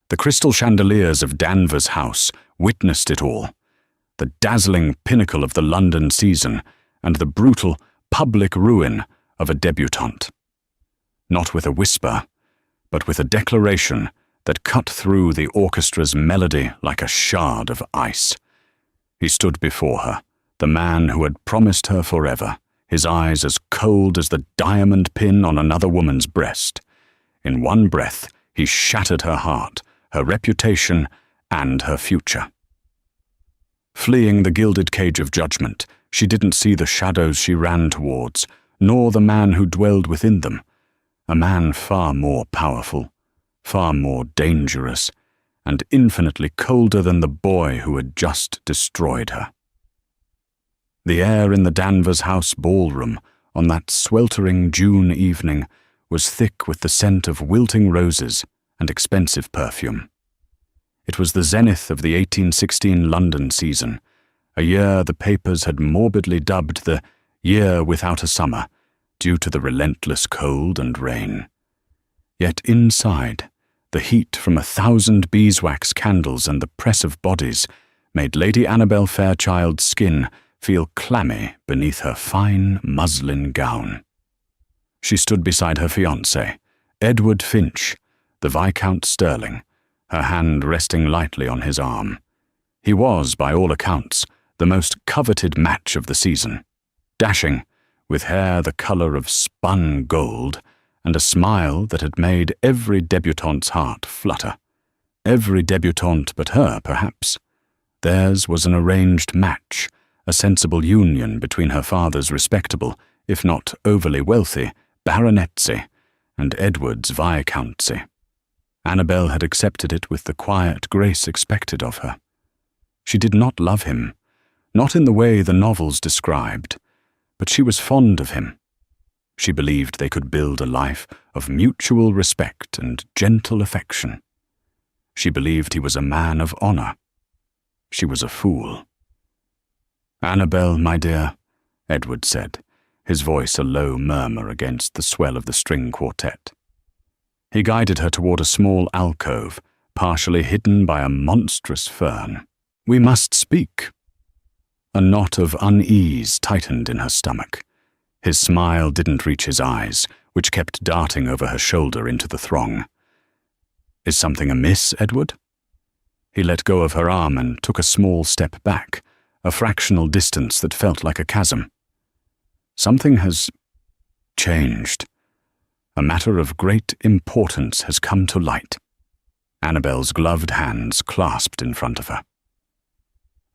The crystal chandeliers of Danvers House witnessed it all, the dazzling pinnacle of the London season and the brutal, public ruin of a debutante. Not with a whisper, but with a declaration that cut through the orchestra's melody like a shard of ice. He stood before her, the man who had promised her forever, his eyes as cold as the diamond pin on another woman's breast. In one breath, he shattered her heart, her reputation, and her future. Fleeing the gilded cage of judgment, she didn't see the shadows she ran towards, nor the man who dwelled within them, a man far more powerful, far more dangerous, and infinitely colder than the boy who had just destroyed her. The air in the Danvers House ballroom on that sweltering June evening was thick with the scent of wilting roses and expensive perfume. It was the zenith of the 1816 London season, a year the papers had morbidly dubbed the year without a summer, due to the relentless cold and rain. Yet inside, the heat from 1,000 beeswax candles and the press of bodies made Lady Annabel Fairchild's skin feel clammy beneath her fine muslin gown. She stood beside her fiancé, Edward Finch, the Viscount Stirling, her hand resting lightly on his arm. He was, by all accounts, the most coveted match of the season, dashing, with hair the colour of spun gold, and a smile that had made every debutante's heart flutter. Every debutante but her, perhaps. Theirs was an arranged match, a sensible union between her father's respectable, if not overly wealthy, baronetcy and Edward's viscountcy. Annabel had accepted it with the quiet grace expected of her. She did not love him, not in the way the novels described, but she was fond of him. She believed they could build a life of mutual respect and gentle affection. She believed he was a man of honour. She was a fool. "Annabel, my dear," Edward said, his voice a low murmur against the swell of the string quartet. He guided her toward a small alcove, partially hidden by a monstrous fern. "We must speak." A knot of unease tightened in her stomach. His smile didn't reach his eyes, which kept darting over her shoulder into the throng. "Is something amiss, Edward?" He let go of her arm and took a small step back, a fractional distance that felt like a chasm. "Something has changed. A matter of great importance has come to light." Annabel's gloved hands clasped in front of her.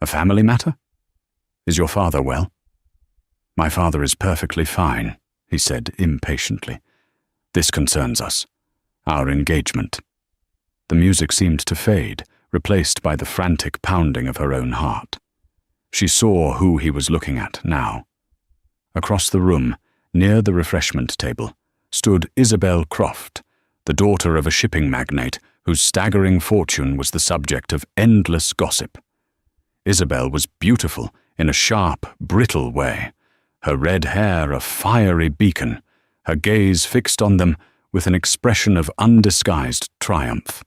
"A family matter? Is your father well?" "My father is perfectly fine," he said impatiently. "This concerns us. Our engagement." The music seemed to fade, replaced by the frantic pounding of her own heart. She saw who he was looking at now. Across the room, near the refreshment table, stood Isabel Croft, the daughter of a shipping magnate whose staggering fortune was the subject of endless gossip. Isabel was beautiful in a sharp, brittle way, her red hair a fiery beacon, her gaze fixed on them with an expression of undisguised triumph.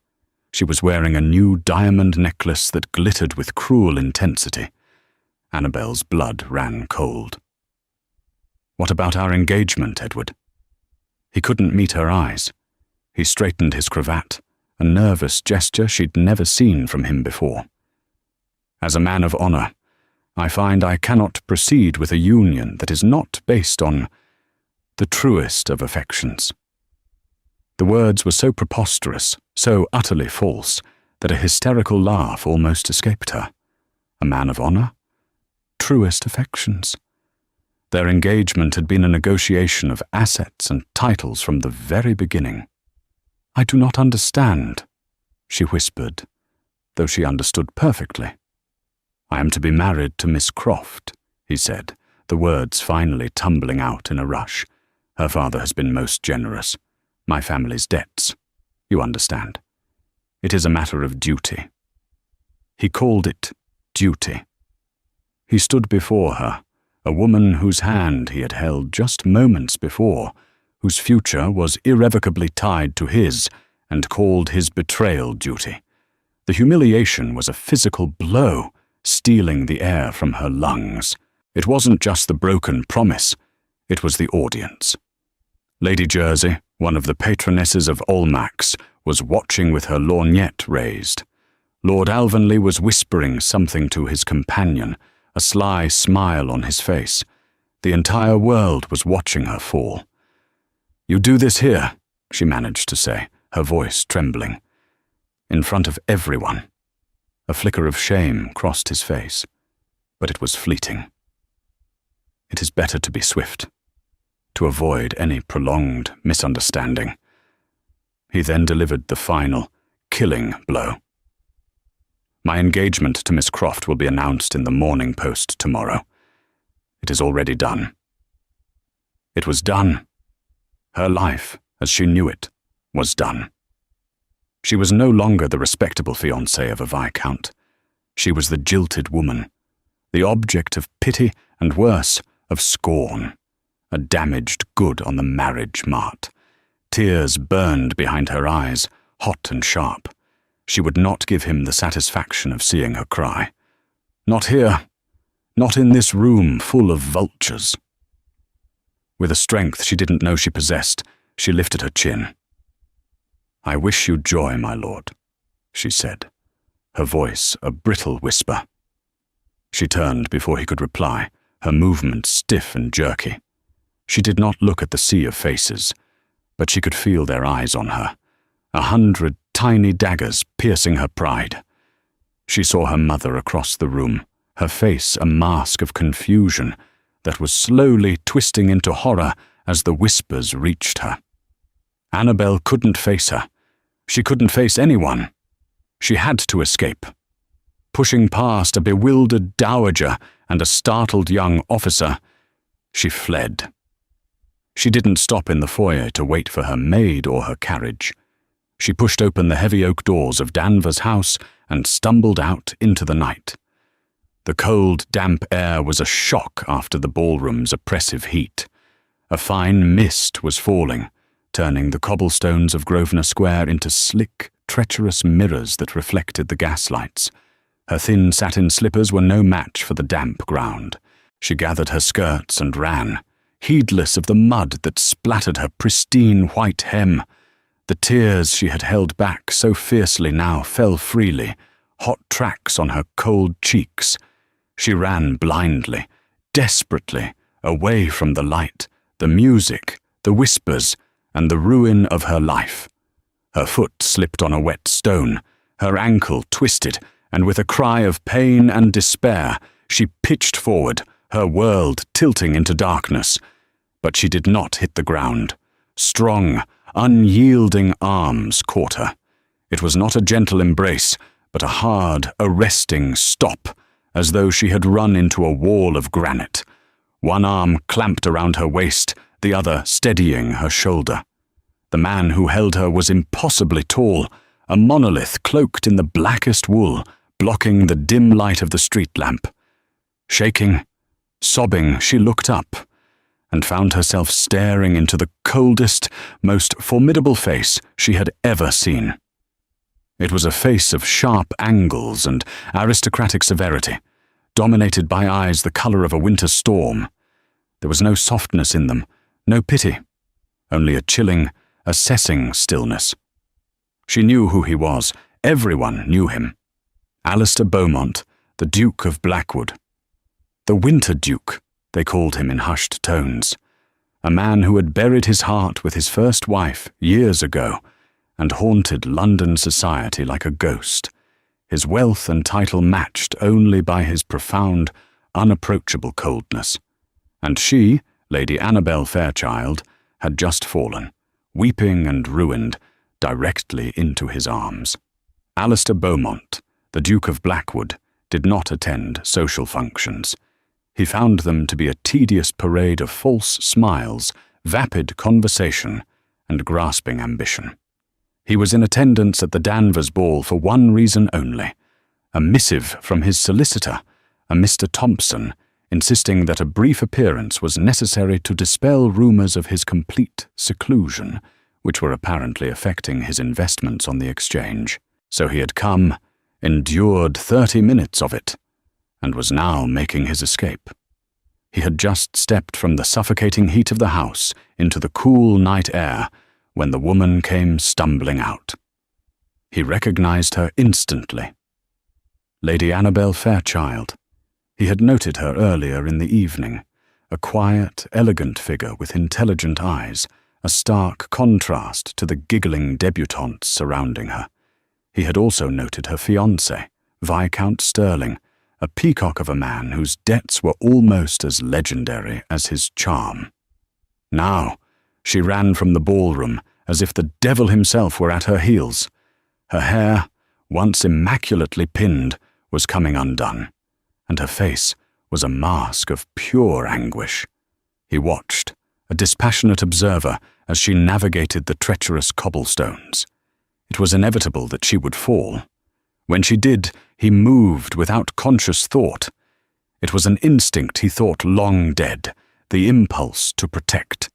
She was wearing a new diamond necklace that glittered with cruel intensity. Annabel's blood ran cold. "What about our engagement, Edward?" He couldn't meet her eyes. He straightened his cravat, a nervous gesture she'd never seen from him before. "As a man of honour, I find I cannot proceed with a union that is not based on the truest of affections." The words were so preposterous, so utterly false, that a hysterical laugh almost escaped her. A man of honour? Truest affections? Their engagement had been a negotiation of assets and titles from the very beginning. "I do not understand," she whispered, though she understood perfectly. "I am to be married to Miss Croft," he said, the words finally tumbling out in a rush. "Her father has been most generous. My family's debts. You understand. It is a matter of duty." He called it duty. He stood before her, a woman whose hand he had held just moments before, whose future was irrevocably tied to his, and called his betrayal duty. The humiliation was a physical blow, stealing the air from her lungs. It wasn't just the broken promise, it was the audience. Lady Jersey, one of the patronesses of Almack's, was watching with her lorgnette raised. Lord Alvanley was whispering something to his companion, a sly smile on his face. The entire world was watching her fall. "You do this here," she managed to say, her voice trembling. "In front of everyone." A flicker of shame crossed his face, but it was fleeting. "It is better to be swift, to avoid any prolonged misunderstanding." He then delivered the final, killing blow. "My engagement to Miss Croft will be announced in the Morning Post tomorrow. It is already done." It was done. Her life, as she knew it, was done. She was no longer the respectable fiancée of a viscount. She was the jilted woman, the object of pity and worse, of scorn, a damaged good on the marriage mart. Tears burned behind her eyes, hot and sharp. She would not give him the satisfaction of seeing her cry. Not here, not in this room full of vultures. With a strength she didn't know she possessed, she lifted her chin. "I wish you joy, my lord," she said, her voice a brittle whisper. She turned before he could reply, her movements stiff and jerky. She did not look at the sea of faces, but she could feel their eyes on her, 100 tiny daggers piercing her pride. She saw her mother across the room, her face a mask of confusion that was slowly twisting into horror as the whispers reached her. Annabel couldn't face her. She couldn't face anyone. She had to escape. Pushing past a bewildered dowager and a startled young officer, she fled. She didn't stop in the foyer to wait for her maid or her carriage. She pushed open the heavy oak doors of Danvers' house and stumbled out into the night. The cold, damp air was a shock after the ballroom's oppressive heat. A fine mist was falling, turning the cobblestones of Grosvenor Square into slick, treacherous mirrors that reflected the gaslights. Her thin satin slippers were no match for the damp ground. She gathered her skirts and ran, heedless of the mud that splattered her pristine white hem. The tears she had held back so fiercely now fell freely, hot tracks on her cold cheeks. She ran blindly, desperately, away from the light, the music, the whispers, and the ruin of her life. Her foot slipped on a wet stone, her ankle twisted, and with a cry of pain and despair, she pitched forward, her world tilting into darkness. But she did not hit the ground. Strong, unyielding arms caught her. It was not a gentle embrace, but a hard, arresting stop, as though she had run into a wall of granite. One arm clamped around her waist, the other steadying her shoulder. The man who held her was impossibly tall, a monolith cloaked in the blackest wool, blocking the dim light of the street lamp. Shaking, sobbing, she looked up and found herself staring into the coldest, most formidable face she had ever seen. It was a face of sharp angles and aristocratic severity, dominated by eyes the color of a winter storm. There was no softness in them, no pity, only a chilling, assessing stillness. She knew who he was. Everyone knew him. Alistair Beaumont, the Duke of Blackwood. The Winter Duke, they called him in hushed tones. A man who had buried his heart with his first wife years ago and haunted London society like a ghost, his wealth and title matched only by his profound, unapproachable coldness. And she, Lady Annabel Fairchild, had just fallen, weeping and ruined, directly into his arms. Alistair Beaumont, the Duke of Blackwood, did not attend social functions. He found them to be a tedious parade of false smiles, vapid conversation, and grasping ambition. He was in attendance at the Danvers ball for one reason only: a missive from his solicitor, a Mr. Thompson, insisting that a brief appearance was necessary to dispel rumours of his complete seclusion, which were apparently affecting his investments on the exchange. So he had come, endured 30 minutes of it, and was now making his escape. He had just stepped from the suffocating heat of the house into the cool night air when the woman came stumbling out. He recognized her instantly. Lady Annabel Fairchild. He had noted her earlier in the evening, a quiet, elegant figure with intelligent eyes, a stark contrast to the giggling debutantes surrounding her. He had also noted her fiancé, Viscount Stirling, a peacock of a man whose debts were almost as legendary as his charm. Now, she ran from the ballroom as if the devil himself were at her heels. Her hair, once immaculately pinned, was coming undone, and her face was a mask of pure anguish. He watched, a dispassionate observer, as she navigated the treacherous cobblestones. It was inevitable that she would fall. When she did, he moved without conscious thought. It was an instinct he thought long dead, the impulse to protect.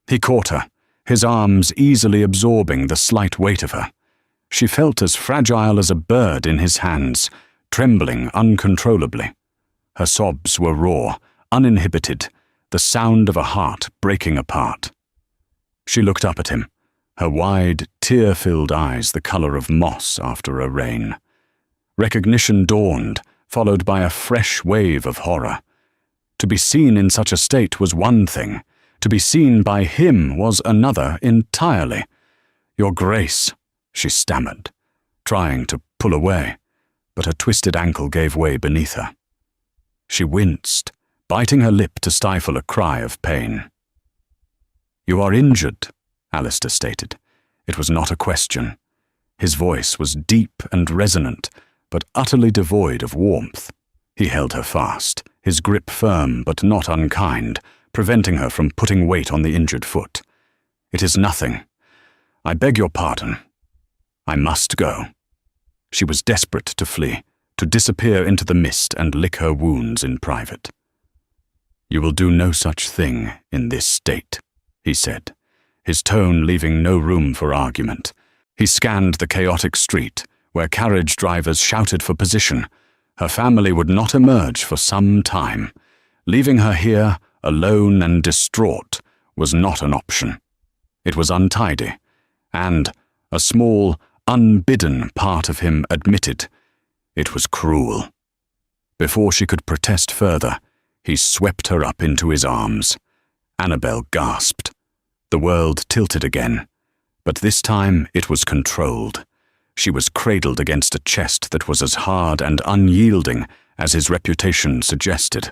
He caught her, his arms easily absorbing the slight weight of her. She felt as fragile as a bird in his hands, trembling uncontrollably. Her sobs were raw, uninhibited, the sound of a heart breaking apart. She looked up at him, her wide, tear-filled eyes the color of moss after a rain. Recognition dawned, followed by a fresh wave of horror. To be seen in such a state was one thing. To be seen by him was another entirely. "Your Grace," she stammered, trying to pull away, but her twisted ankle gave way beneath her. She winced, biting her lip to stifle a cry of pain. "You are injured," Alistair stated. It was not a question. His voice was deep and resonant, but utterly devoid of warmth. He held her fast, his grip firm but not unkind, preventing her from putting weight on the injured foot. "It is nothing. I beg your pardon. I must go." She was desperate to flee, to disappear into the mist and lick her wounds in private. "You will do no such thing in this state," he said, his tone leaving no room for argument. He scanned the chaotic street, where carriage drivers shouted for position. Her family would not emerge for some time. Leaving her here, alone and distraught, was not an option. It was untidy, and, a small, unbidden part of him admitted, it was cruel. Before she could protest further, he swept her up into his arms. Annabel gasped. The world tilted again, but this time it was controlled. She was cradled against a chest that was as hard and unyielding as his reputation suggested.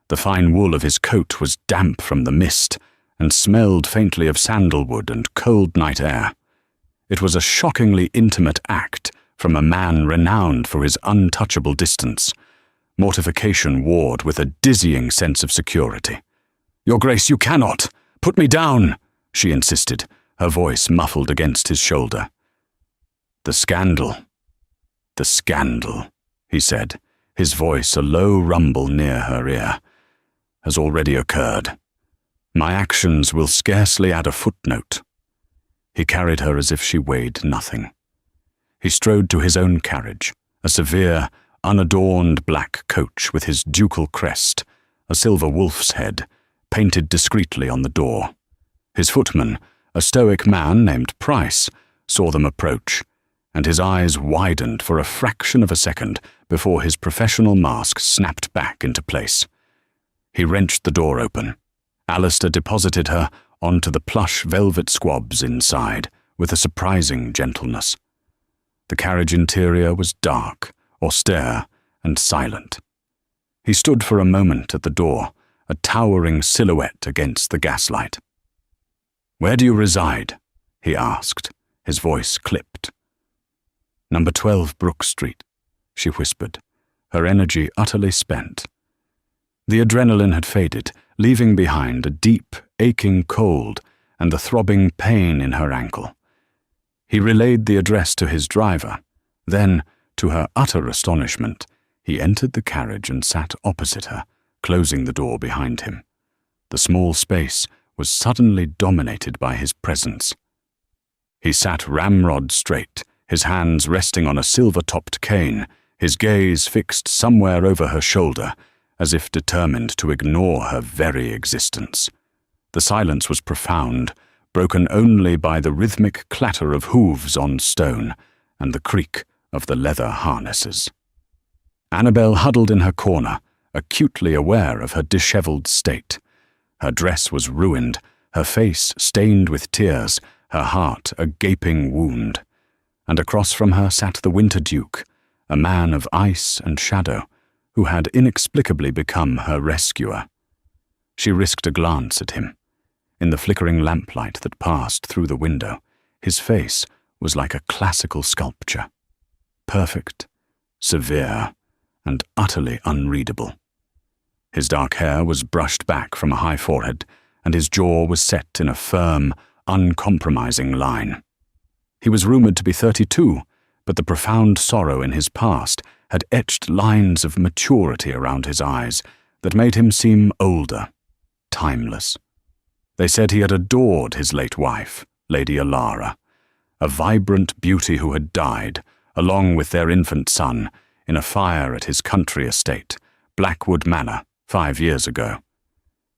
The fine wool of his coat was damp from the mist and smelled faintly of sandalwood and cold night air. It was a shockingly intimate act from a man renowned for his untouchable distance. Mortification warred with a dizzying sense of security. "Your Grace, you cannot! Put me down!" she insisted, her voice muffled against his shoulder. The scandal," he said, his voice a low rumble near her ear, "has already occurred. My actions will scarcely add a footnote." He carried her as if she weighed nothing. He strode to his own carriage, a severe, unadorned black coach with his ducal crest, a silver wolf's head, painted discreetly on the door. His footman, a stoic man named Price, saw them approach, and his eyes widened for a fraction of a second before his professional mask snapped back into place. He wrenched the door open. Alistair deposited her onto the plush velvet squabs inside with a surprising gentleness. The carriage interior was dark, austere, and silent. He stood for a moment at the door, a towering silhouette against the gaslight. "Where do you reside?" he asked, his voice clipped. "Number 12 Brook Street," she whispered, her energy utterly spent. The adrenaline had faded, leaving behind a deep, aching cold and the throbbing pain in her ankle. He relayed the address to his driver. Then, to her utter astonishment, he entered the carriage and sat opposite her, closing the door behind him. The small space was suddenly dominated by his presence. He sat ramrod straight, his hands resting on a silver-topped cane, his gaze fixed somewhere over her shoulder, as if determined to ignore her very existence. The silence was profound, broken only by the rhythmic clatter of hooves on stone and the creak of the leather harnesses. Annabel huddled in her corner, acutely aware of her dishevelled state. Her dress was ruined, her face stained with tears, her heart a gaping wound. And across from her sat the Winter Duke, a man of ice and shadow, who had inexplicably become her rescuer. She risked a glance at him. In the flickering lamplight that passed through the window, his face was like a classical sculpture. Perfect, severe, and utterly unreadable. His dark hair was brushed back from a high forehead, and his jaw was set in a firm, uncompromising line. He was rumoured to be 32, but the profound sorrow in his past had etched lines of maturity around his eyes that made him seem older, timeless. They said he had adored his late wife, Lady Alara, a vibrant beauty who had died, along with their infant son, in a fire at his country estate, Blackwood Manor, 5 years ago.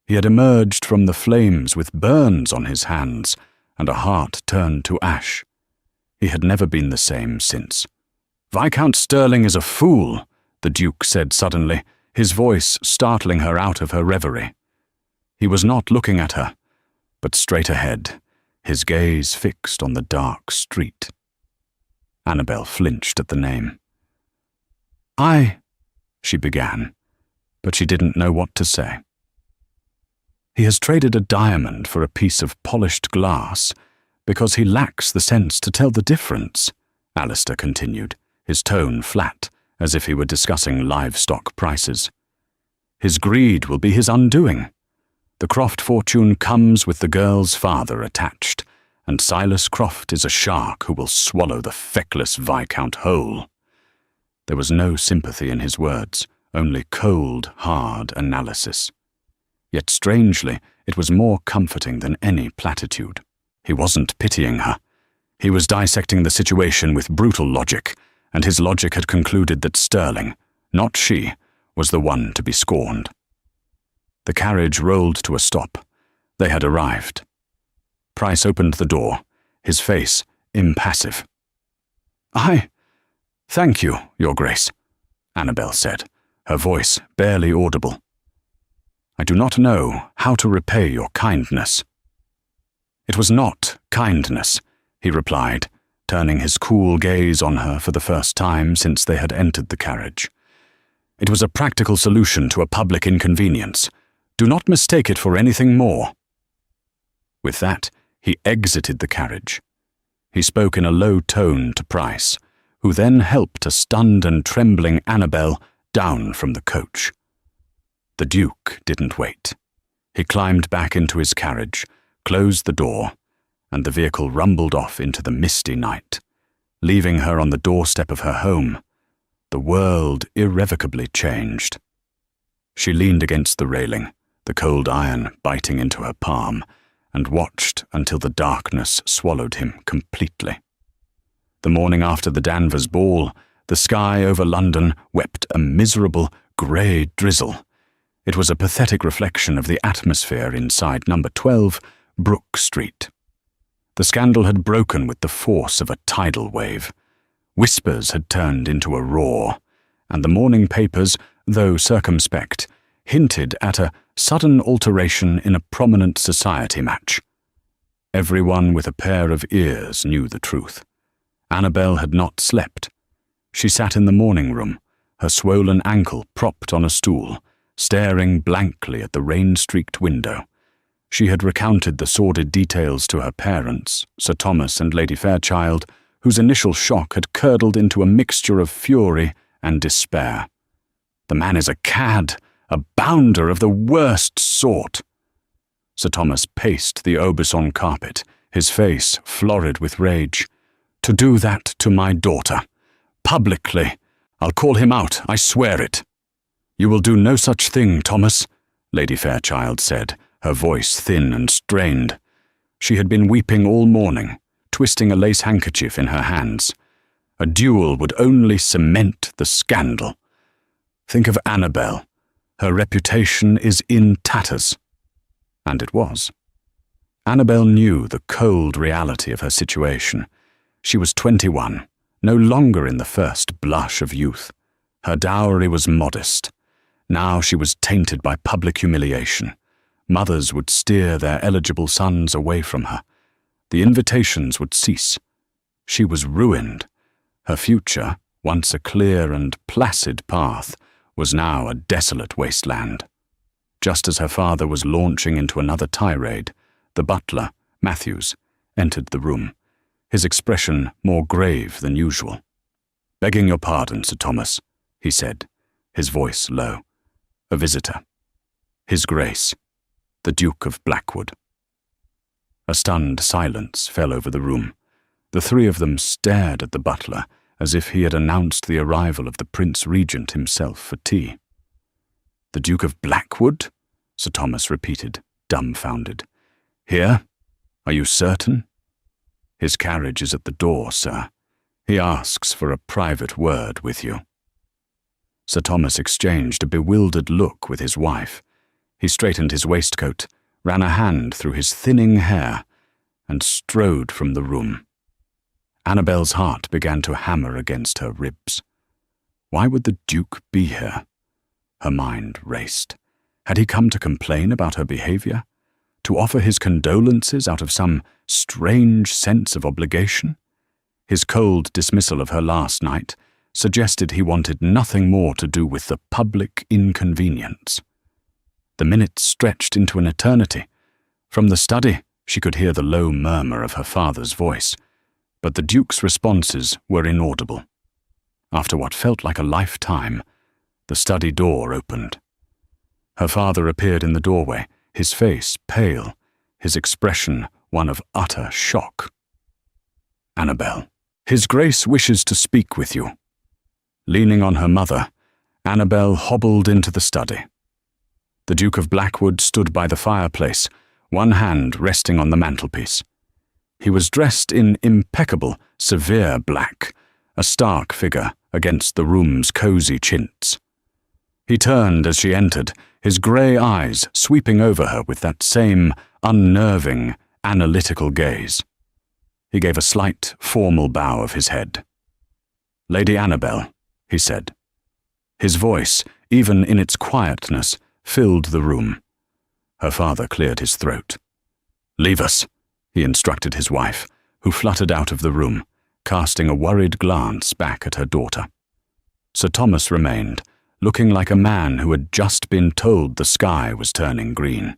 He had emerged from the flames with burns on his hands and a heart turned to ash. He had never been the same since. "Viscount Stirling is a fool," the Duke said suddenly, his voice startling her out of her reverie. He was not looking at her, but straight ahead, his gaze fixed on the dark street. Annabel flinched at the name. She began, but she didn't know what to say. "He has traded a diamond for a piece of polished glass because he lacks the sense to tell the difference," Alistair continued, his tone flat, as if he were discussing livestock prices. "His greed will be his undoing. The Croft fortune comes with the girl's father attached, and Silas Croft is a shark who will swallow the feckless Viscount whole." There was no sympathy in his words, only cold, hard analysis. Yet strangely, it was more comforting than any platitude. He wasn't pitying her. He was dissecting the situation with brutal logic, and his logic had concluded that Stirling, not she, was the one to be scorned. The carriage rolled to a stop. They had arrived. Price opened the door, his face impassive. "Thank you, Your Grace," Annabel said, her voice barely audible. "I do not know how to repay your kindness." "It was not kindness," he replied, turning his cool gaze on her for the first time since they had entered the carriage. "It was a practical solution to a public inconvenience. Do not mistake it for anything more." With that, he exited the carriage. He spoke in a low tone to Price, who then helped a stunned and trembling Annabel down from the coach. The Duke didn't wait. He climbed back into his carriage, closed the door, and the vehicle rumbled off into the misty night, leaving her on the doorstep of her home, the world irrevocably changed. She leaned against the railing, the cold iron biting into her palm, and watched until the darkness swallowed him completely. The morning after the Danvers ball, the sky over London wept a miserable grey drizzle. It was a pathetic reflection of the atmosphere inside number 12, Brook Street. The scandal had broken with the force of a tidal wave. Whispers had turned into a roar, and the morning papers, though circumspect, hinted at a sudden alteration in a prominent society match. Everyone with a pair of ears knew the truth. Annabel had not slept. She sat in the morning room, her swollen ankle propped on a stool, staring blankly at the rain-streaked window. She had recounted the sordid details to her parents, Sir Thomas and Lady Fairchild, whose initial shock had curdled into a mixture of fury and despair. "The man is a cad, a bounder of the worst sort." Sir Thomas paced the Aubusson carpet, his face florid with rage. "To do that to my daughter. Publicly. I'll call him out, I swear it." "You will do no such thing, Thomas," Lady Fairchild said, her voice thin and strained. She had been weeping all morning, twisting a lace handkerchief in her hands. A duel would only cement the scandal. Think of Annabel. Her reputation is in tatters. And it was. Annabel knew the cold reality of her situation. She was 21, no longer in the first blush of youth. Her dowry was modest. Now she was tainted by public humiliation. Mothers would steer their eligible sons away from her. The invitations would cease. She was ruined. Her future, once a clear and placid path, was now a desolate wasteland. Just as her father was launching into another tirade, the butler, Matthews, entered the room, his expression more grave than usual. "Begging your pardon, Sir Thomas," he said, his voice low. "A visitor. His Grace, the Duke of Blackwood." A stunned silence fell over the room. The three of them stared at the butler as if he had announced the arrival of the Prince Regent himself for tea. "The Duke of Blackwood?" Sir Thomas repeated, dumbfounded. "Here? Are you certain?" "His carriage is at the door, sir. He asks for a private word with you." Sir Thomas exchanged a bewildered look with his wife. He straightened his waistcoat, ran a hand through his thinning hair, and strode from the room. Annabel's heart began to hammer against her ribs. Why would the Duke be here? Her mind raced. Had he come to complain about her behavior? To offer his condolences out of some strange sense of obligation? His cold dismissal of her last night suggested he wanted nothing more to do with the public inconvenience. The minutes stretched into an eternity. From the study, she could hear the low murmur of her father's voice, but the Duke's responses were inaudible. After what felt like a lifetime, the study door opened. Her father appeared in the doorway, his face pale, his expression one of utter shock. "Annabel, His Grace wishes to speak with you." Leaning on her mother, Annabel hobbled into the study. The Duke of Blackwood stood by the fireplace, one hand resting on the mantelpiece. He was dressed in impeccable, severe black, a stark figure against the room's cosy chintz. He turned as she entered, his grey eyes sweeping over her with that same unnerving, analytical gaze. He gave a slight, formal bow of his head. "Lady Annabel," he said. His voice, even in its quietness, filled the room. Her father cleared his throat. "Leave us," he instructed his wife, who fluttered out of the room, casting a worried glance back at her daughter. Sir Thomas remained, looking like a man who had just been told the sky was turning green.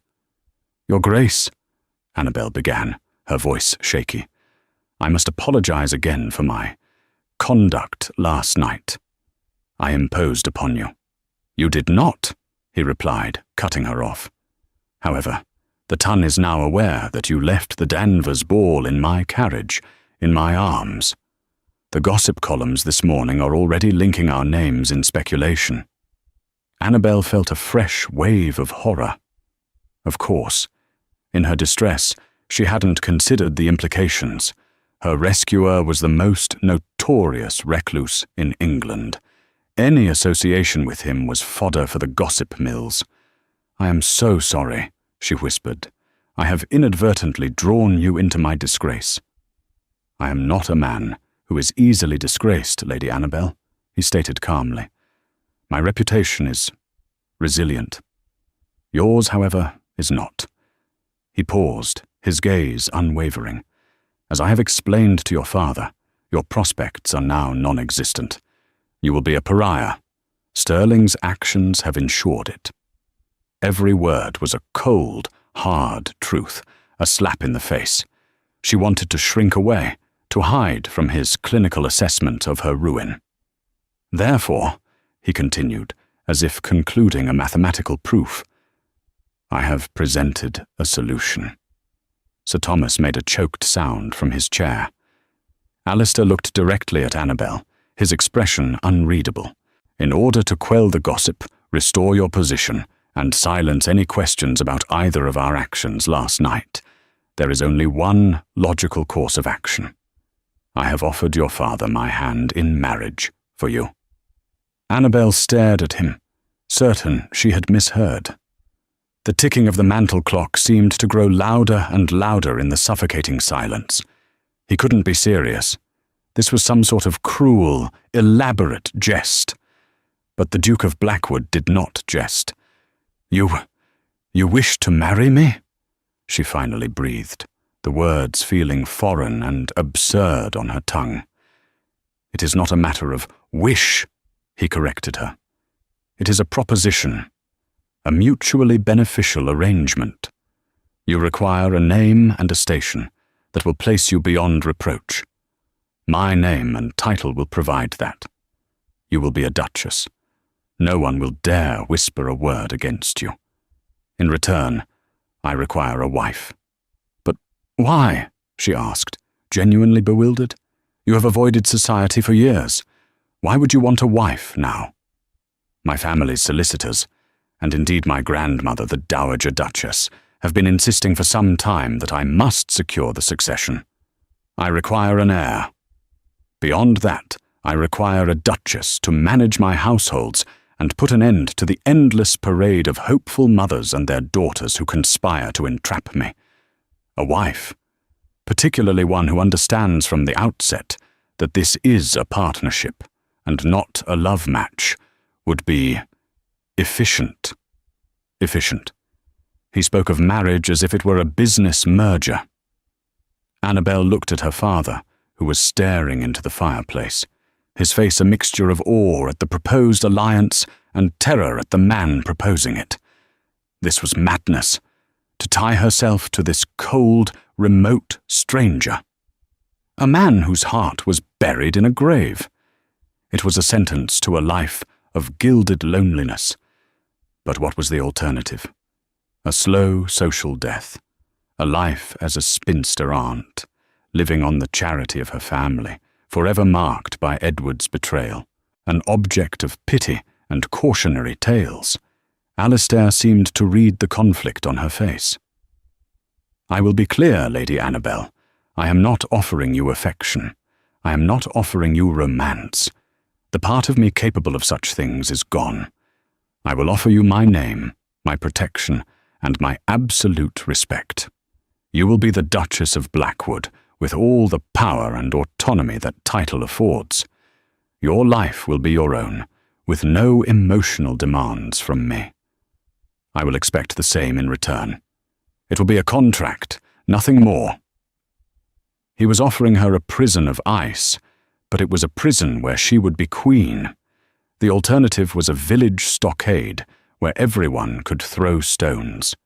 "Your Grace," Annabel began, her voice shaky, "I must apologize again for my conduct last night. I imposed upon you." "You did not," he replied, cutting her off. "However, the ton is now aware that you left the Danvers ball in my carriage, in my arms. The gossip columns this morning are already linking our names in speculation." Annabel felt a fresh wave of horror. Of course, in her distress, she hadn't considered the implications. Her rescuer was the most notorious recluse in England. Any association with him was fodder for the gossip mills. "I am so sorry," she whispered. "I have inadvertently drawn you into my disgrace." "I am not a man who is easily disgraced, Lady Annabel," he stated calmly. "My reputation is resilient. Yours, however, is not." He paused, his gaze unwavering. "As I have explained to your father, your prospects are now non-existent. You will be a pariah. Sterling's actions have ensured it." Every word was a cold, hard truth, a slap in the face. She wanted to shrink away, to hide from his clinical assessment of her ruin. "Therefore," he continued, as if concluding a mathematical proof, "I have presented a solution." Sir Thomas made a choked sound from his chair. Alistair looked directly at Annabel, his expression unreadable. "In order to quell the gossip, restore your position, and silence any questions about either of our actions last night, There is only one logical course of action. I have offered your father my hand in marriage for you." Annabel stared at him, certain she had misheard. The ticking of the mantel clock seemed to grow louder and louder in the suffocating silence. He couldn't be serious. This was some sort of cruel, elaborate jest. But the Duke of Blackwood did not jest. You wish to marry me?" she finally breathed, the words feeling foreign and absurd on her tongue. "It is not a matter of wish," he corrected her. "It is a proposition, a mutually beneficial arrangement. You require a name and a station that will place you beyond reproach. My name and title will provide that. You will be a duchess. No one will dare whisper a word against you. In return, I require a wife." "But why?" she asked, genuinely bewildered. "You have avoided society for years. Why would you want a wife now?" "My family's solicitors, and indeed my grandmother, the Dowager Duchess, have been insisting for some time that I must secure the succession. I require an heir. Beyond that, I require a duchess to manage my households and put an end to the endless parade of hopeful mothers and their daughters who conspire to entrap me. A wife, particularly one who understands from the outset that this is a partnership and not a love match, would be efficient." Efficient. He spoke of marriage as if it were a business merger. Annabel looked at her father, who was staring into the fireplace, his face a mixture of awe at the proposed alliance and terror at the man proposing it. This was madness, to tie herself to this cold, remote stranger. A man whose heart was buried in a grave. It was a sentence to a life of gilded loneliness. But what was the alternative? A slow social death, a life as a spinster aunt, living on the charity of her family, forever marked by Edward's betrayal, an object of pity and cautionary tales. Alistair seemed to read the conflict on her face. "I will be clear, Lady Annabel. I am not offering you affection. I am not offering you romance. The part of me capable of such things is gone. I will offer you my name, my protection, and my absolute respect. You will be the Duchess of Blackwood, with all the power and autonomy that title affords. Your life will be your own, with no emotional demands from me. I will expect the same in return. It will be a contract, nothing more." He was offering her a prison of ice, but it was a prison where she would be queen. The alternative was a village stockade where everyone could throw stones.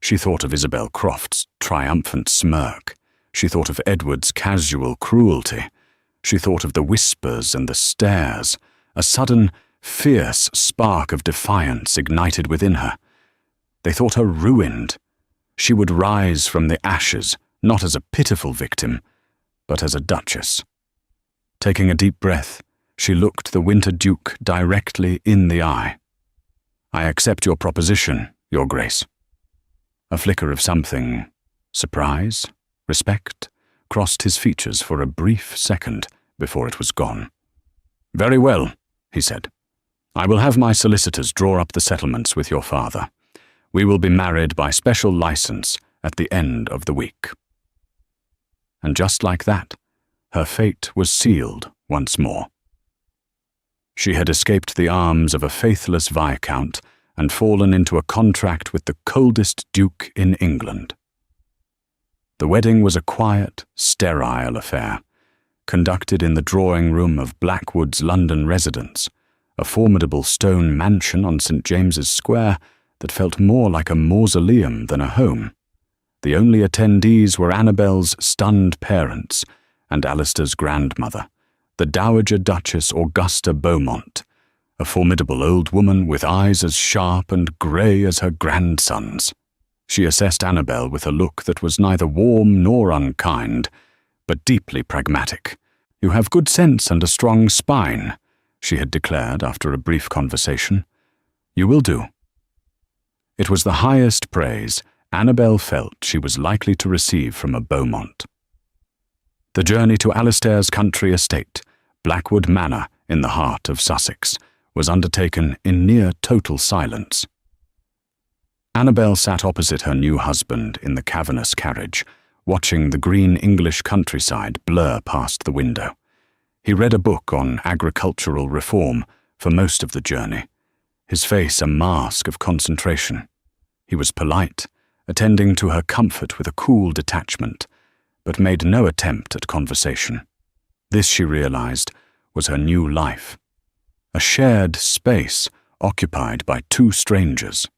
She thought of Isabel Croft's triumphant smirk. She thought of Edward's casual cruelty. She thought of the whispers and the stares. A sudden, fierce spark of defiance ignited within her. They thought her ruined. She would rise from the ashes, not as a pitiful victim, but as a duchess. Taking a deep breath, she looked the Winter Duke directly in the eye. "I accept your proposition, Your Grace." A flicker of something, surprise, respect, crossed his features for a brief second before it was gone. "Very well," he said. "I will have my solicitors draw up the settlements with your father. We will be married by special license at the end of the week." And just like that, her fate was sealed once more. She had escaped the arms of a faithless viscount and fallen into a contract with the coldest duke in England. The wedding was a quiet, sterile affair, conducted in the drawing-room of Blackwood's London residence, a formidable stone mansion on St. James's Square that felt more like a mausoleum than a home. The only attendees were Annabel's stunned parents and Alistair's grandmother, the Dowager Duchess Augusta Beaumont, a formidable old woman with eyes as sharp and grey as her grandson's. She assessed Annabel with a look that was neither warm nor unkind, but deeply pragmatic. "You have good sense and a strong spine," she had declared after a brief conversation. "You will do." It was the highest praise Annabel felt she was likely to receive from a Beaumont. The journey to Alistair's country estate, Blackwood Manor in the heart of Sussex, was undertaken in near total silence. Annabel sat opposite her new husband in the cavernous carriage, watching the green English countryside blur past the window. He read a book on agricultural reform for most of the journey, his face a mask of concentration. He was polite, attending to her comfort with a cool detachment, but made no attempt at conversation. This, she realized, was her new life. A shared space occupied by two strangers.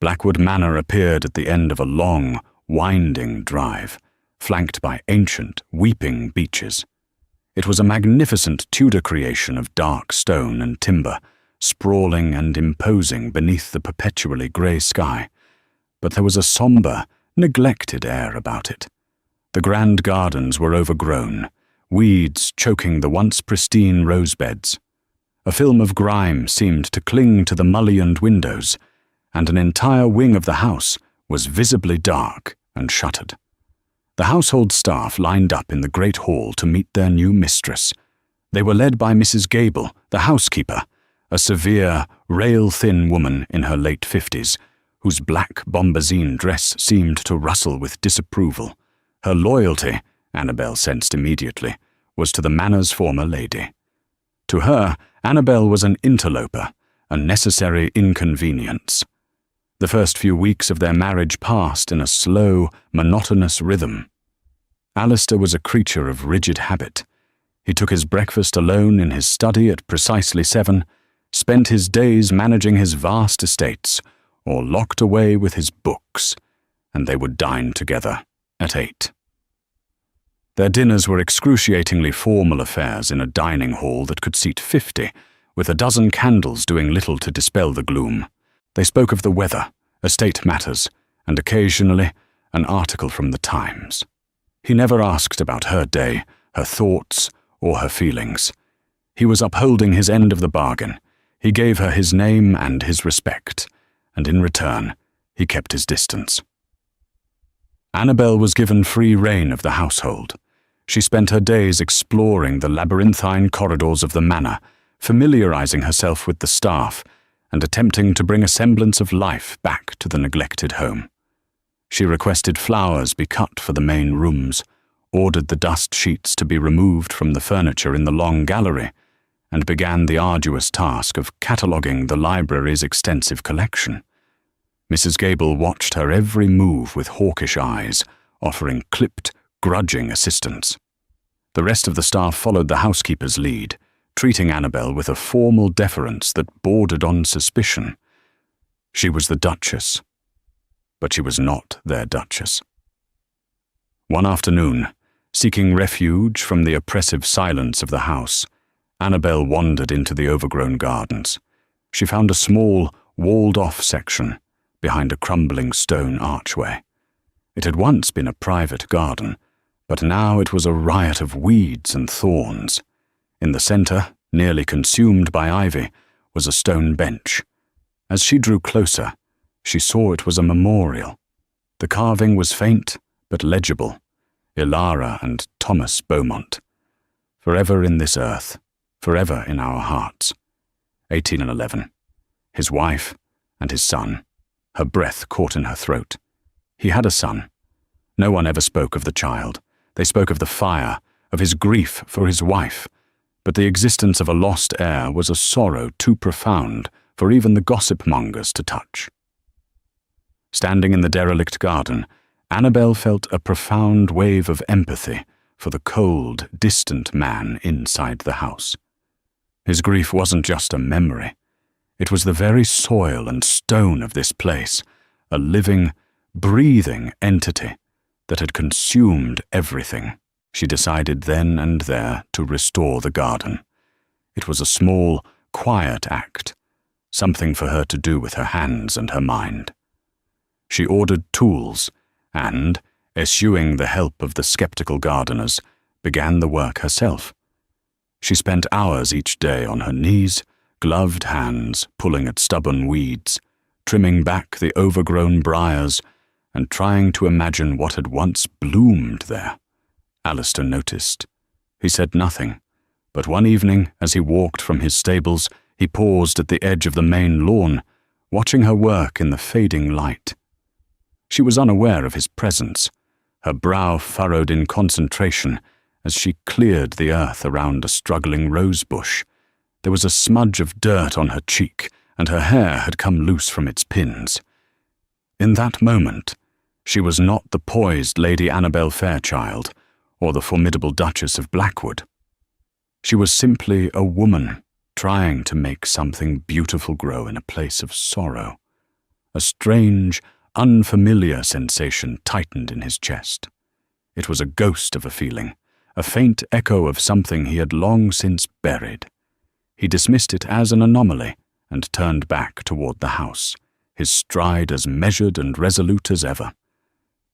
Blackwood Manor appeared at the end of a long, winding drive, flanked by ancient, weeping beeches. It was a magnificent Tudor creation of dark stone and timber, sprawling and imposing beneath the perpetually grey sky. But there was a sombre, neglected air about it. The grand gardens were overgrown, weeds choking the once pristine rose beds. A film of grime seemed to cling to the mullioned windows, and an entire wing of the house was visibly dark and shuttered. The household staff lined up in the great hall to meet their new mistress. They were led by Mrs. Gable, the housekeeper, a severe, rail-thin woman in her late 50s, whose black bombazine dress seemed to rustle with disapproval. Her loyalty, Annabel sensed immediately, was to the manor's former lady. To her, Annabel was an interloper, a necessary inconvenience. The first few weeks of their marriage passed in a slow, monotonous rhythm. Alistair was a creature of rigid habit. He took his breakfast alone in his study at precisely 7, spent his days managing his vast estates, or locked away with his books, and they would dine together at 8. Their dinners were excruciatingly formal affairs in a dining hall that could seat 50, with a dozen candles doing little to dispel the gloom. They spoke of the weather, estate matters, and occasionally an article from the Times. He never asked about her day, her thoughts, or her feelings. He was upholding his end of the bargain. He gave her his name and his respect, and in return, he kept his distance. Annabel was given free rein of the household. She spent her days exploring the labyrinthine corridors of the manor, familiarizing herself with the staff, and attempting to bring a semblance of life back to the neglected home. She requested flowers be cut for the main rooms, ordered the dust sheets to be removed from the furniture in the long gallery, and began the arduous task of cataloguing the library's extensive collection. Mrs. Gable watched her every move with hawkish eyes, offering clipped, grudging assistance. The rest of the staff followed the housekeeper's lead, treating Annabel with a formal deference that bordered on suspicion. She was the Duchess, but she was not their Duchess. One afternoon, seeking refuge from the oppressive silence of the house, Annabel wandered into the overgrown gardens. She found a small, walled-off section behind a crumbling stone archway. It had once been a private garden, but now it was a riot of weeds and thorns. In the center, nearly consumed by ivy, was a stone bench. As she drew closer, she saw it was a memorial. The carving was faint but legible. Ilara and Thomas Beaumont. Forever in this earth, forever in our hearts. 1811. His wife and his son. Her breath caught in her throat. He had a son. No one ever spoke of the child. They spoke of the fire, of his grief for his wife. But the existence of a lost heir was a sorrow too profound for even the gossip-mongers to touch. Standing in the derelict garden, Annabel felt a profound wave of empathy for the cold, distant man inside the house. His grief wasn't just a memory. It was the very soil and stone of this place, a living, breathing entity that had consumed everything. She decided then and there to restore the garden. It was a small, quiet act, something for her to do with her hands and her mind. She ordered tools and, eschewing the help of the skeptical gardeners, began the work herself. She spent hours each day on her knees, gloved hands pulling at stubborn weeds, trimming back the overgrown briars, and trying to imagine what had once bloomed there. Alistair noticed. He said nothing, but one evening, as he walked from his stables, he paused at the edge of the main lawn, watching her work in the fading light. She was unaware of his presence, her brow furrowed in concentration as she cleared the earth around a struggling rose bush. There was a smudge of dirt on her cheek, and her hair had come loose from its pins. In that moment, she was not the poised Lady Annabel Fairchild or the formidable Duchess of Blackwood. She was simply a woman trying to make something beautiful grow in a place of sorrow. A strange, unfamiliar sensation tightened in his chest. It was a ghost of a feeling, a faint echo of something he had long since buried. He dismissed it as an anomaly and turned back toward the house, his stride as measured and resolute as ever.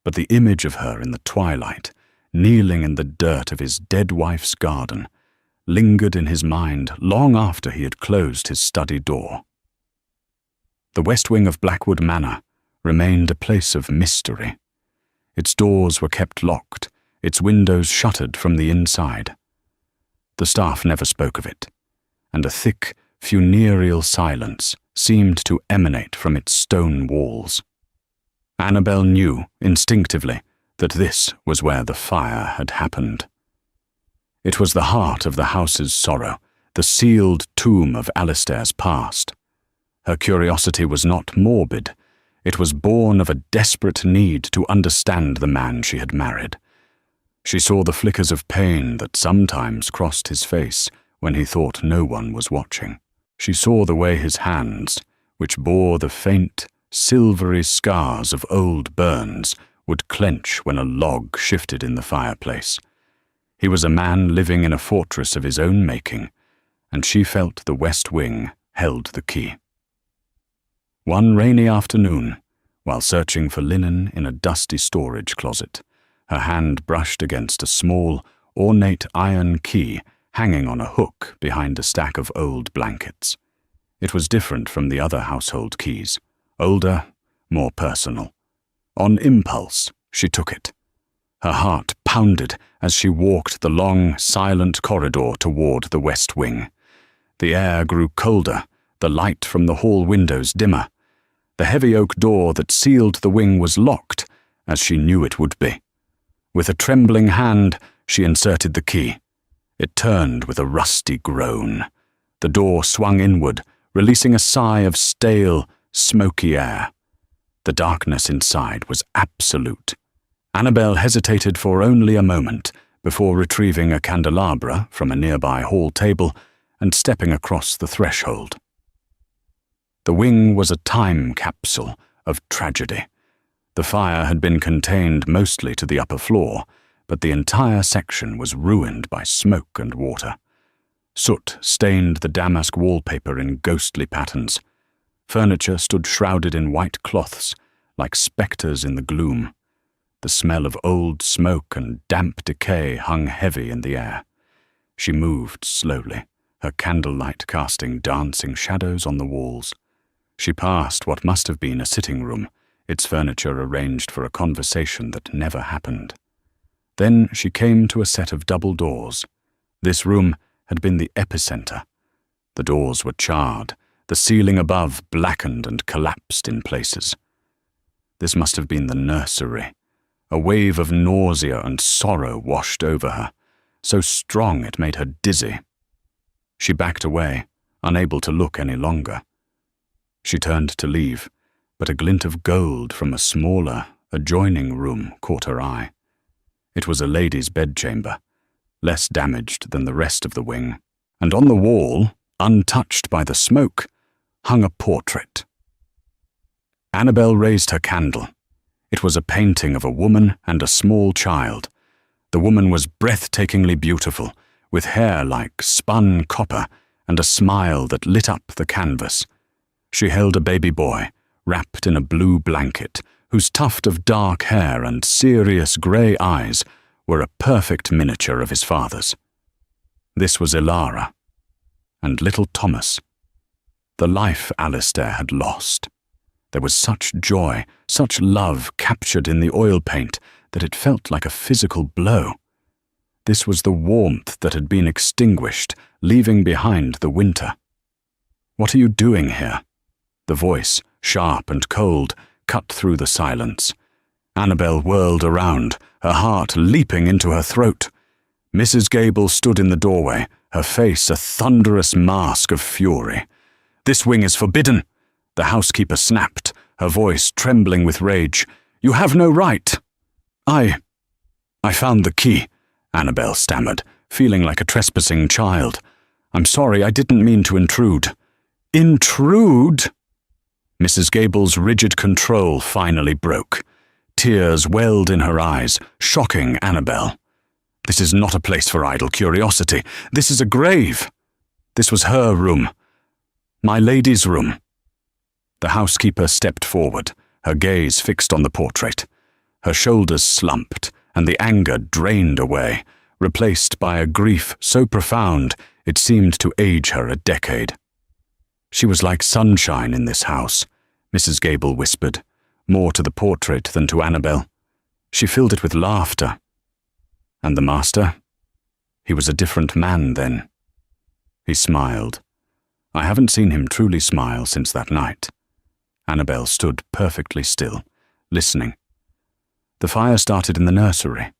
But the image of her in the twilight, kneeling in the dirt of his dead wife's garden, lingered in his mind long after he had closed his study door. The west wing of Blackwood Manor remained a place of mystery. Its doors were kept locked, its windows shuttered from the inside. The staff never spoke of it, and a thick, funereal silence seemed to emanate from its stone walls. Annabel knew, instinctively, that this was where the fire had happened. It was the heart of the house's sorrow, the sealed tomb of Alistair's past. Her curiosity was not morbid. It was born of a desperate need to understand the man she had married. She saw the flickers of pain that sometimes crossed his face when he thought no one was watching. She saw the way his hands, which bore the faint, silvery scars of old burns, would clench when a log shifted in the fireplace. He was a man living in a fortress of his own making, and she felt the west wing held the key. One rainy afternoon, while searching for linen in a dusty storage closet, her hand brushed against a small, ornate iron key hanging on a hook behind a stack of old blankets. It was different from the other household keys, older, more personal. On impulse, she took it. Her heart pounded as she walked the long, silent corridor toward the west wing. The air grew colder, the light from the hall windows dimmer. The heavy oak door that sealed the wing was locked, as she knew it would be. With a trembling hand, she inserted the key. It turned with a rusty groan. The door swung inward, releasing a sigh of stale, smoky air. The darkness inside was absolute. Annabel hesitated for only a moment before retrieving a candelabra from a nearby hall table and stepping across the threshold. The wing was a time capsule of tragedy. The fire had been contained mostly to the upper floor, but the entire section was ruined by smoke and water. Soot stained the damask wallpaper in ghostly patterns. Furniture stood shrouded in white cloths, like spectres in the gloom. The smell of old smoke and damp decay hung heavy in the air. She moved slowly, her candlelight casting dancing shadows on the walls. She passed what must have been a sitting room, its furniture arranged for a conversation that never happened. Then she came to a set of double doors. This room had been the epicenter. The doors were charred, the ceiling above blackened and collapsed in places. This must have been the nursery. A wave of nausea and sorrow washed over her, so strong it made her dizzy. She backed away, unable to look any longer. She turned to leave, but a glint of gold from a smaller, adjoining room caught her eye. It was a lady's bedchamber, less damaged than the rest of the wing, and on the wall, untouched by the smoke, hung a portrait. Annabel raised her candle. It was a painting of a woman and a small child. The woman was breathtakingly beautiful, with hair like spun copper and a smile that lit up the canvas. She held a baby boy, wrapped in a blue blanket, whose tuft of dark hair and serious grey eyes were a perfect miniature of his father's. This was Ilara, and little Thomas, the life Alistair had lost. There was such joy, such love captured in the oil paint that it felt like a physical blow. This was the warmth that had been extinguished, leaving behind the winter. "What are you doing here?" The voice, sharp and cold, cut through the silence. Annabel whirled around, her heart leaping into her throat. Mrs. Gable stood in the doorway, her face a thunderous mask of fury. "This wing is forbidden," the housekeeper snapped, her voice trembling with rage. "You have no right." I found the key," Annabel stammered, feeling like a trespassing child. "I'm sorry, I didn't mean to intrude." "Intrude?" Mrs. Gable's rigid control finally broke. Tears welled in her eyes, shocking Annabel. "This is not a place for idle curiosity. This is a grave. This was her room. My lady's room." The housekeeper stepped forward, her gaze fixed on the portrait. Her shoulders slumped, and the anger drained away, replaced by a grief so profound it seemed to age her a decade. "She was like sunshine in this house," Mrs. Gable whispered, more to the portrait than to Annabel. "She filled it with laughter." "And the master? He was a different man then." He smiled. "I haven't seen him truly smile since that night." Annabel stood perfectly still, listening. "The fire started in the nursery,"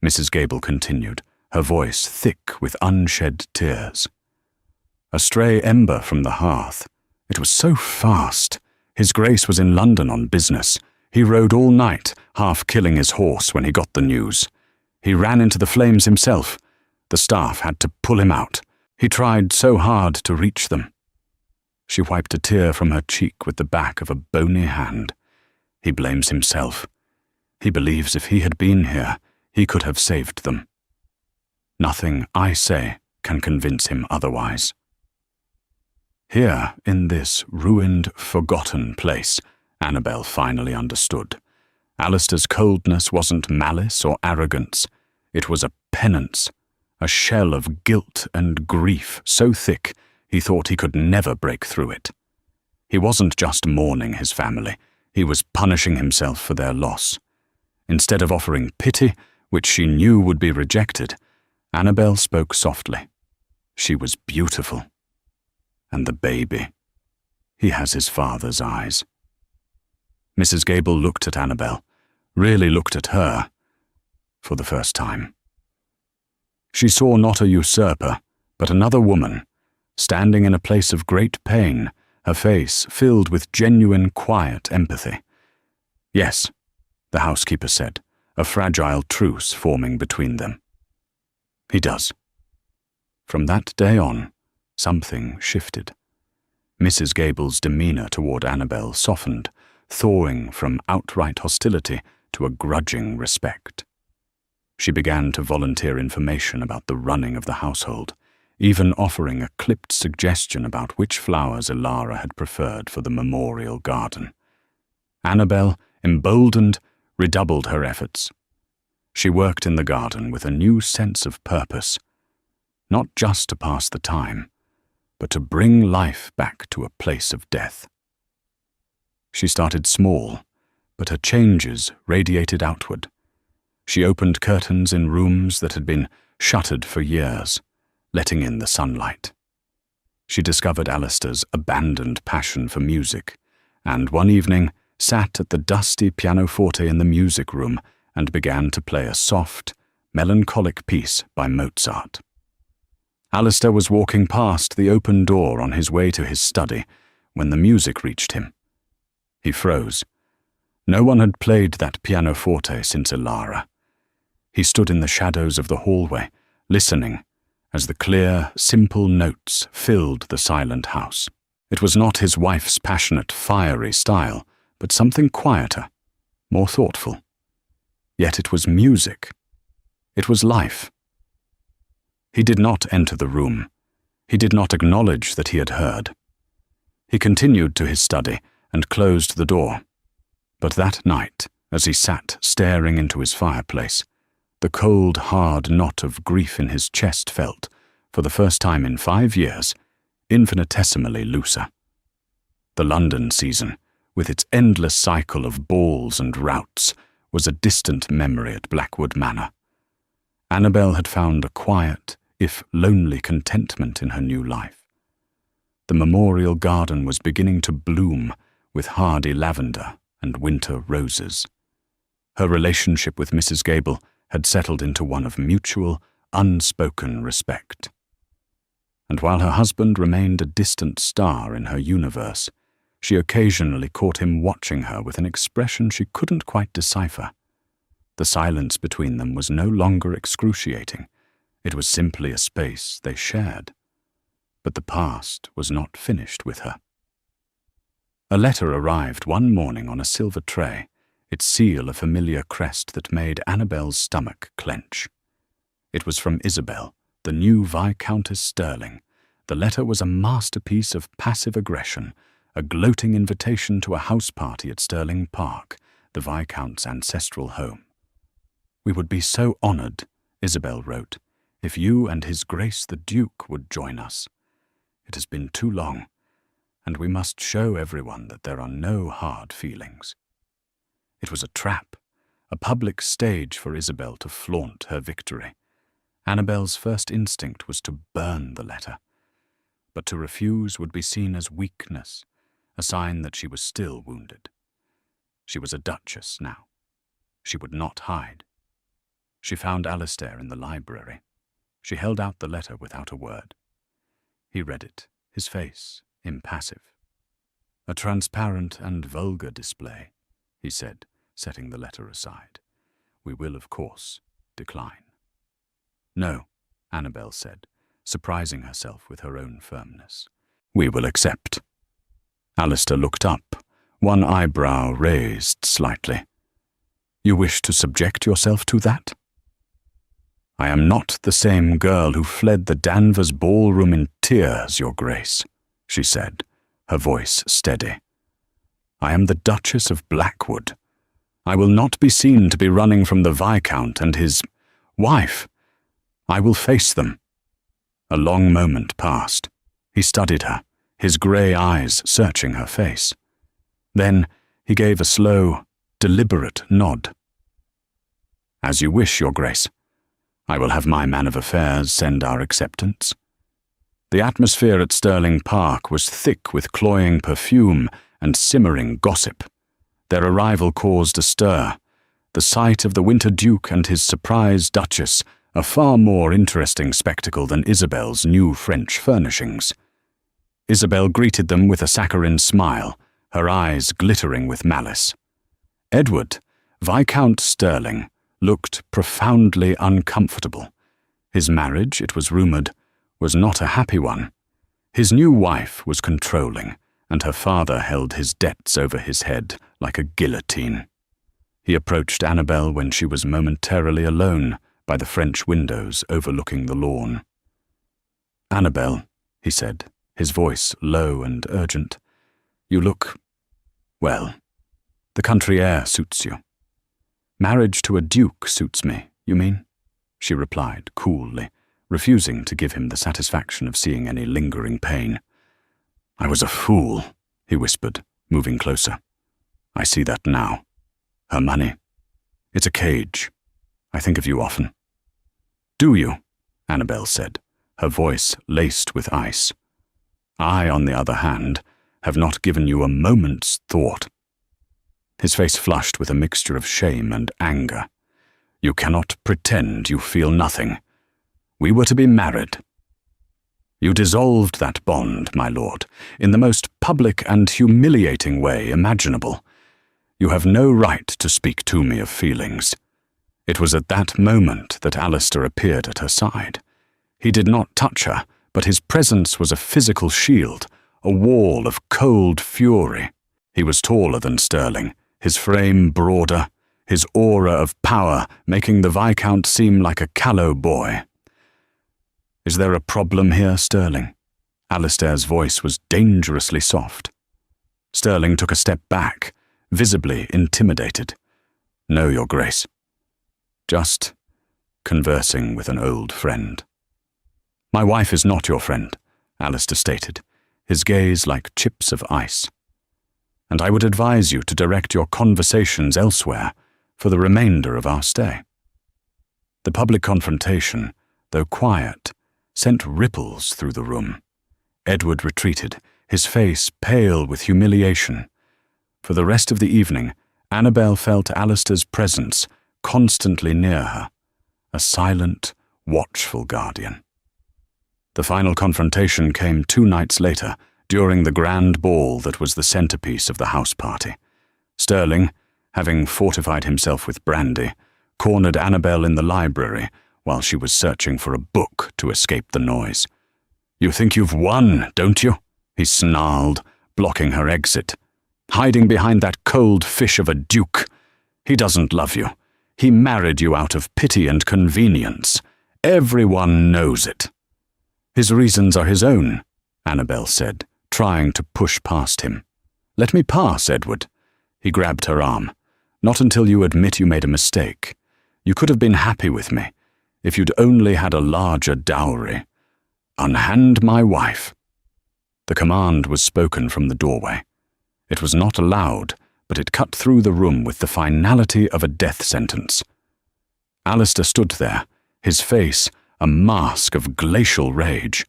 Mrs. Gable continued, her voice thick with unshed tears. "A stray ember from the hearth. It was so fast. His Grace was in London on business. He rode all night, half killing his horse when he got the news. He ran into the flames himself. The staff had to pull him out. He tried so hard to reach them." She wiped a tear from her cheek with the back of a bony hand. "He blames himself. He believes if he had been here, he could have saved them. Nothing I say can convince him otherwise." Here, in this ruined, forgotten place, Annabel finally understood. Alistair's coldness wasn't malice or arrogance. It was a penance, a shell of guilt and grief so thick he thought he could never break through it. He wasn't just mourning his family, he was punishing himself for their loss. Instead of offering pity, which she knew would be rejected, Annabel spoke softly. She was beautiful. And the baby. He has his father's eyes. Mrs. Gable looked at Annabel, really looked at her, for the first time. She saw not a usurper, but another woman, standing in a place of great pain, her face filled with genuine, quiet empathy. "Yes," the housekeeper said, a fragile truce forming between them. "He does." From that day on, something shifted. Mrs. Gable's demeanor toward Annabel softened, thawing from outright hostility to a grudging respect. She began to volunteer information about the running of the household, even offering a clipped suggestion about which flowers Ilara had preferred for the memorial garden. Annabel, emboldened, redoubled her efforts. She worked in the garden with a new sense of purpose, not just to pass the time, but to bring life back to a place of death. She started small, but her changes radiated outward. She opened curtains in rooms that had been shuttered for years, letting in the sunlight. She discovered Alistair's abandoned passion for music, and one evening sat at the dusty pianoforte in the music room and began to play a soft, melancholic piece by Mozart. Alistair was walking past the open door on his way to his study when the music reached him. He froze. No one had played that pianoforte since Ilara. He stood in the shadows of the hallway, listening, as the clear, simple notes filled the silent house. It was not his wife's passionate, fiery style, but something quieter, more thoughtful. Yet it was music. It was life. He did not enter the room. He did not acknowledge that he had heard. He continued to his study and closed the door. But that night, as he sat staring into his fireplace, the cold, hard knot of grief in his chest felt, for the first time in 5 years, infinitesimally looser. The London season, with its endless cycle of balls and routs, was a distant memory at Blackwood Manor. Annabel had found a quiet, if lonely, contentment in her new life. The memorial garden was beginning to bloom with hardy lavender and winter roses. Her relationship with Mrs. Gable had settled into one of mutual, unspoken respect. And while her husband remained a distant star in her universe, she occasionally caught him watching her with an expression she couldn't quite decipher. The silence between them was no longer excruciating. It was simply a space they shared. But the past was not finished with her. A letter arrived one morning on a silver tray, its seal a familiar crest that made Annabel's stomach clench. It was from Isabel, the new Viscountess Stirling. The letter was a masterpiece of passive aggression, a gloating invitation to a house party at Stirling Park, the Viscount's ancestral home. "We would be so honoured," Isabel wrote, "if you and His Grace the Duke would join us. It has been too long, and we must show everyone that there are no hard feelings." It was a trap, a public stage for Isabel to flaunt her victory. Annabel's first instinct was to burn the letter, but to refuse would be seen as weakness, a sign that she was still wounded. She was a duchess now. She would not hide. She found Alistair in the library. She held out the letter without a word. He read it, his face impassive. "A transparent and vulgar display," he said, setting the letter aside. "We will, of course, decline." "No," Annabel said, surprising herself with her own firmness. "We will accept." Alistair looked up, one eyebrow raised slightly. "You wish to subject yourself to that?" "I am not the same girl who fled the Danvers ballroom in tears, Your Grace," she said, her voice steady. "I am the Duchess of Blackwood. I will not be seen to be running from the Viscount and his wife. I will face them." A long moment passed. He studied her, his grey eyes searching her face. Then he gave a slow, deliberate nod. "As you wish, Your Grace. I will have my man of affairs send our acceptance." The atmosphere at Stirling Park was thick with cloying perfume and simmering gossip. Their arrival caused a stir. The sight of the Winter Duke and his surprised Duchess, a far more interesting spectacle than Isabel's new French furnishings. Isabel greeted them with a saccharine smile, her eyes glittering with malice. Edward, Viscount Stirling, looked profoundly uncomfortable. His marriage, it was rumoured, was not a happy one. His new wife was controlling, and her father held his debts over his head like a guillotine. He approached Annabel when she was momentarily alone by the French windows overlooking the lawn. "Annabel," he said, his voice low and urgent, "you look, well, the country air suits you." "Marriage to a duke suits me, you mean?" she replied coolly, refusing to give him the satisfaction of seeing any lingering pain. "I was a fool," he whispered, moving closer. "I see that now. Her money. It's a cage. I think of you often." "Do you?" Annabel said, her voice laced with ice. "I, on the other hand, have not given you a moment's thought." His face flushed with a mixture of shame and anger. "You cannot pretend you feel nothing. We were to be married. You dissolved that bond, my lord, in the most public and humiliating way imaginable. You have no right to speak to me of feelings." It was at that moment that Alistair appeared at her side. He did not touch her, but his presence was a physical shield, a wall of cold fury. He was taller than Stirling, his frame broader, his aura of power making the Viscount seem like a callow boy. "Is there a problem here, Stirling?" Alistair's voice was dangerously soft. Stirling took a step back, visibly intimidated. "No, Your Grace. Just conversing with an old friend." "My wife is not your friend," Alistair stated, his gaze like chips of ice. and I would advise you to direct your conversations elsewhere for the remainder of our stay." The public confrontation, though quiet, sent ripples through the room. Edward retreated, his face pale with humiliation. For the rest of the evening, Annabel felt Alistair's presence constantly near her, a silent, watchful guardian. The final confrontation came 2 nights later, during the grand ball that was the centerpiece of the house party. Sterling, having fortified himself with brandy, cornered Annabel in the library while she was searching for a book to escape the noise. "You think you've won, don't you?" he snarled, blocking her exit. "Hiding behind that cold fish of a duke. He doesn't love you. He married you out of pity and convenience. Everyone knows it." "His reasons are his own," Annabel said, trying to push past him. "Let me pass, Edward." He grabbed her arm. "Not until you admit you made a mistake. You could have been happy with me, if you'd only had a larger dowry. Unhand my wife." The command was spoken from the doorway. It was not loud, but it cut through the room with the finality of a death sentence. Alistair stood there, his face a mask of glacial rage.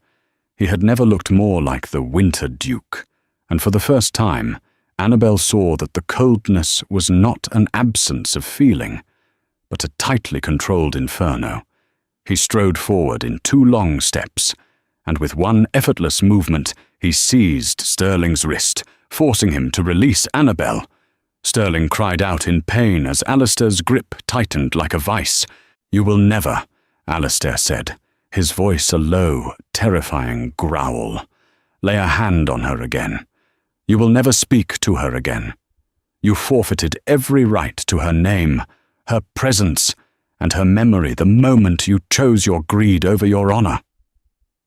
He had never looked more like the Winter Duke, and for the first time, Annabel saw that the coldness was not an absence of feeling, but a tightly controlled inferno. He strode forward in 2 long steps, and with one effortless movement, he seized Sterling's wrist, forcing him to release Annabel. Sterling cried out in pain as Alistair's grip tightened like a vice. "You will never," Alistair said, his voice a low, terrifying growl. "Lay a hand on her again. You will never speak to her again. You forfeited every right to her name, her presence, and her memory the moment you chose your greed over your honor."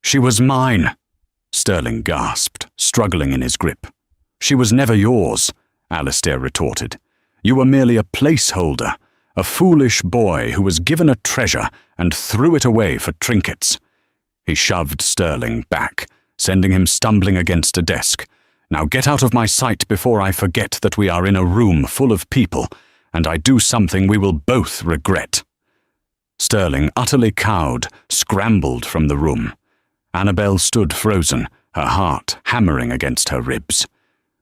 "She was mine," Sterling gasped, struggling in his grip. "She was never yours," Alistair retorted. "You were merely a placeholder, a foolish boy who was given a treasure and threw it away for trinkets." He shoved Sterling back, sending him stumbling against a desk. "Now get out of my sight before I forget that we are in a room full of people, and I do something we will both regret." Sterling, utterly cowed, scrambled from the room. Annabel stood frozen, her heart hammering against her ribs.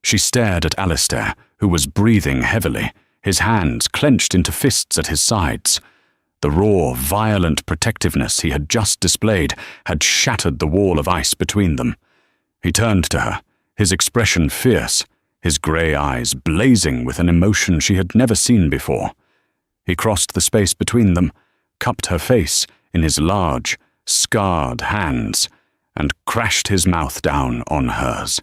She stared at Alistair, who was breathing heavily, his hands clenched into fists at his sides. The raw, violent protectiveness he had just displayed had shattered the wall of ice between them. He turned to her, his expression fierce, his grey eyes blazing with an emotion she had never seen before. He crossed the space between them, cupped her face in his large, scarred hands, and crashed his mouth down on hers.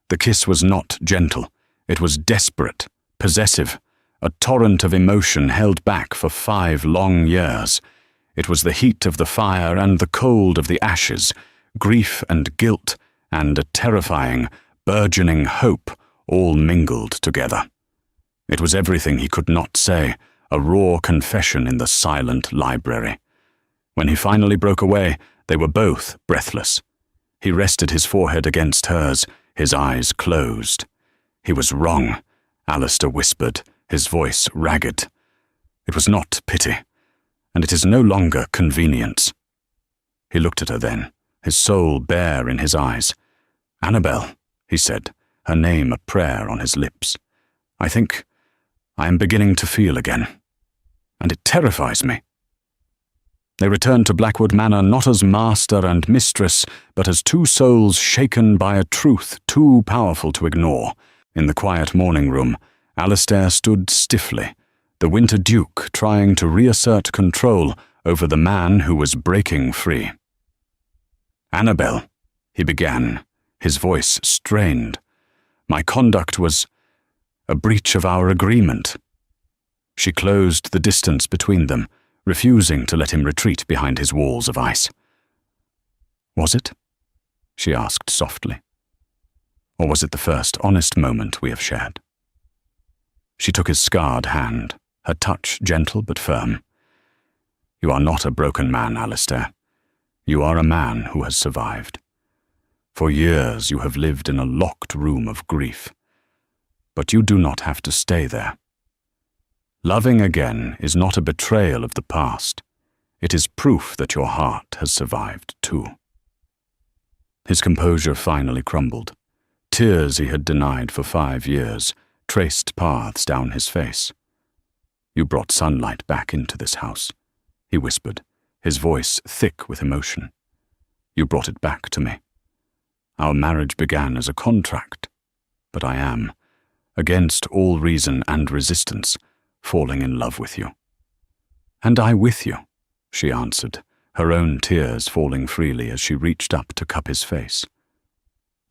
The kiss was not gentle. It was desperate, possessive, a torrent of emotion held back for 5 long years. It was the heat of the fire and the cold of the ashes, grief and guilt, and a terrifying, burgeoning hope all mingled together. It was everything he could not say, a raw confession in the silent library. When he finally broke away, they were both breathless. He rested his forehead against hers, his eyes closed. "He was wrong," Alistair whispered, his voice ragged. "It was not pity, and it is no longer convenience." He looked at her then, his soul bare in his eyes. "Annabel," he said, her name a prayer on his lips. "I think I am beginning to feel again, and it terrifies me." They returned to Blackwood Manor not as master and mistress, but as 2 souls shaken by a truth too powerful to ignore. In the quiet morning room, Alistair stood stiffly, the Winter Duke trying to reassert control over the man who was breaking free. "Annabel," he began, his voice strained. "My conduct was a breach of our agreement." She closed the distance between them, refusing to let him retreat behind his walls of ice. "Was it?" she asked softly. "Or was it the first honest moment we have shared?" She took his scarred hand, her touch gentle but firm. "You are not a broken man, Alistair. You are a man who has survived. For years you have lived in a locked room of grief. but you do not have to stay there. Loving again is not a betrayal of the past. It is proof that your heart has survived too. His composure finally crumbled. Tears he had denied for 5 years traced paths down his face. "You brought sunlight back into this house," he whispered, his voice thick with emotion. "You brought it back to me. Our marriage began as a contract, but I am, against all reason and resistance, falling in love with you." "And I with you," she answered, her own tears falling freely as she reached up to cup his face.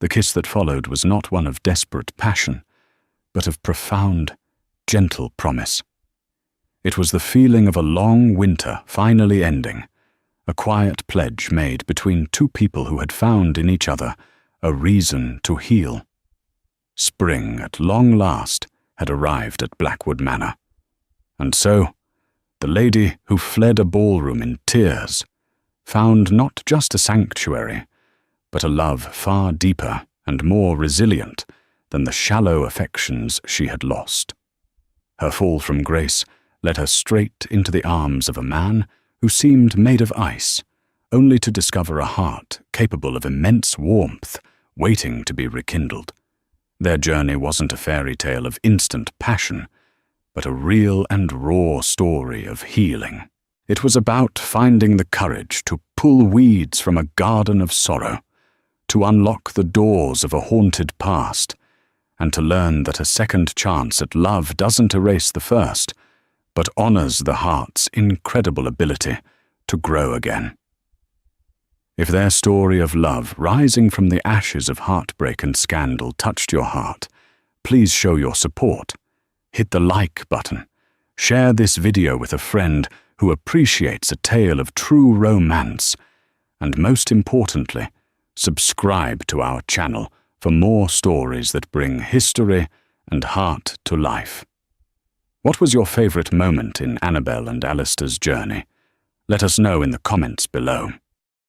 The kiss that followed was not one of desperate passion, but of profound, gentle promise. It was the feeling of a long winter finally ending, a quiet pledge made between two people who had found in each other a reason to heal. Spring, at long last, had arrived at Blackwood Manor. And so, the lady who fled a ballroom in tears found not just a sanctuary, but a love far deeper and more resilient than the shallow affections she had lost. Her fall from grace led her straight into the arms of a man who seemed made of ice, only to discover a heart capable of immense warmth, waiting to be rekindled. Their journey wasn't a fairy tale of instant passion, but a real and raw story of healing. It was about finding the courage to pull weeds from a garden of sorrow, to unlock the doors of a haunted past, and to learn that a second chance at love doesn't erase the first, but honors the heart's incredible ability to grow again. If their story of love rising from the ashes of heartbreak and scandal touched your heart, please show your support. Hit the like button. Share this video with a friend who appreciates a tale of true romance. And most importantly, subscribe to our channel for more stories that bring history and heart to life. What was your favorite moment in Annabelle and Alistair's journey? Let us know in the comments below.